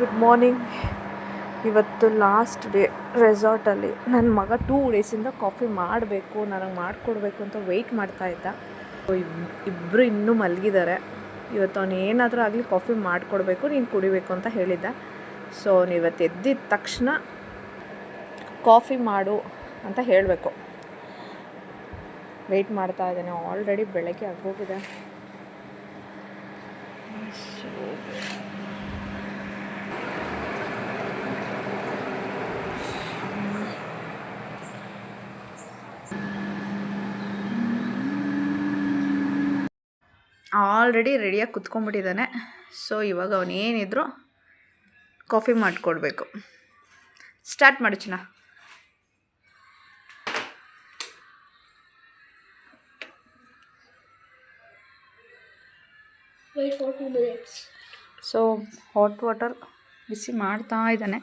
Good morning. ಇವತ್ತು last day ರೆಸಾರ್ಟಲ್ಲಿ. ನನ್ನ ಮಗ 2 ಡೇಸಿಂದ ಕಾಫಿ ಮಾಡಬೇಕು, ನನಗೆ ಮಾಡಿಕೊಡ್ಬೇಕು ಅಂತ ವೆಯ್ಟ್ ಮಾಡ್ತಾಯಿದ್ದ. ಇಬ್ಬರು ಇನ್ನೂ ಮಲಗಿದ್ದಾರೆ. ಇವತ್ತು ಅವನು ಏನಾದರೂ ಆಗಲಿ ಕಾಫಿ ಮಾಡಿಕೊಡ್ಬೇಕು, ನೀನು ಕುಡಿಬೇಕು ಅಂತ ಹೇಳಿದ್ದ. ಸೊ ಅವನು ಇವತ್ತು ಎದ್ದಿದ ತಕ್ಷಣ ಕಾಫಿ ಮಾಡು ಅಂತ ಹೇಳಬೇಕು. ವೆಯ್ಟ್ ಮಾಡ್ತಾ ಇದ್ದೇನೆ. ಆಲ್ರೆಡಿ ಬೆಳಗ್ಗೆ ಆಗೋಗಿದೆ. ಆಲ್ರೆಡಿ ರೆಡಿಯಾಗಿ ಕುತ್ಕೊಂಡ್ಬಿಟ್ಟಿದ್ದಾನೆ. ಸೊ ಇವಾಗ ಅವನೇನಿದ್ರು ಕಾಫಿ ಮಾಡಿಕೊಡ್ಬೇಕು. ಸ್ಟಾರ್ಟ್ ಮಾಡು ಚಿನ್ನ. Wait for 2 minutes. So hot water ಬಿಸಿ ಮಾಡ್ತಾ ಇದ್ದಾನೆ.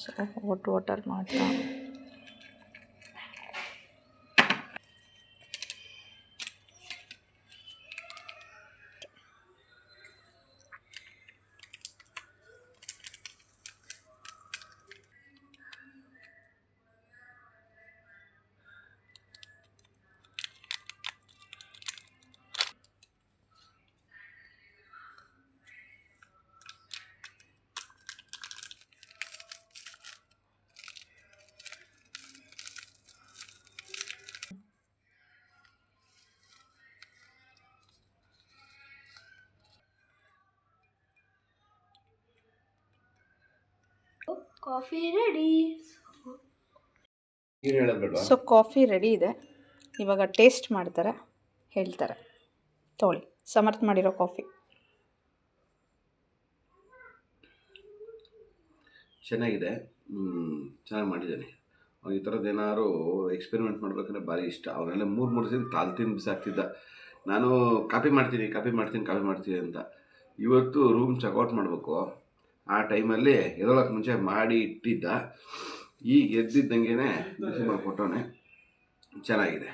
ಸೊ ಹಾಟ್ ವಾಟರ್ ಮಾಡ್ತಾ Coffee ready. So coffee ready ಇದೆ. ಇವಾಗ ಟೇಸ್ಟ್ ಮಾಡ್ತಾರೆ, ಹೇಳ್ತಾರೆ. ತೊಗೊಳ್ಳಿ, ಸಮರ್ಥ ಮಾಡಿರೋ ಕಾಫಿ. ಚೆನ್ನಾಗಿದೆ, ಚೆನ್ನಾಗಿ ಮಾಡಿದ್ದಾನೆ. ಅವ್ನು ಈ ಥರದ್ದು ಏನಾದ್ರು ಎಕ್ಸ್ಪೆರಿಮೆಂಟ್ ಮಾಡ್ಬೇಕಂದ್ರೆ ಭಾರಿ ಇಷ್ಟ. ಅವನೆಲ್ಲ 3 ದಿನ ಕಾಲು ತಿಂದು ಬಿಸಾಕ್ತಿದ್ದ. ನಾನು ಕಾಪಿ ಮಾಡ್ತೀನಿ ಅಂತ. ಇವತ್ತು ರೂಮ್ ಚೆಕ್ಔಟ್ ಮಾಡಬೇಕು. ಆ ಟೈಮಲ್ಲಿ ಎದೊಳಕ್ಕೆ ಮುಂಚೆ ಮಾಡಿ ಇಟ್ಟಿದ್ದ. ಈಗ ಎದ್ದಿದ್ದಂಗೆ ಬಿಸಿ ಮಾಡಿಕೊಟ್ಟವನೆ. ಚೆನ್ನಾಗಿದೆ.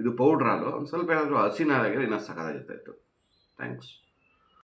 ಇದು ಪೌಡ್ರ್ ಹಾಲು. ಒಂದು ಸ್ವಲ್ಪ ಏನಾದರೂ ಹಸಿನ ಹಾಗೆ ಇನ್ನೂ ಸಕ್ಕತ್ತಾಗಿರ್ತಾಯಿತ್ತು. ಥ್ಯಾಂಕ್ಸ್.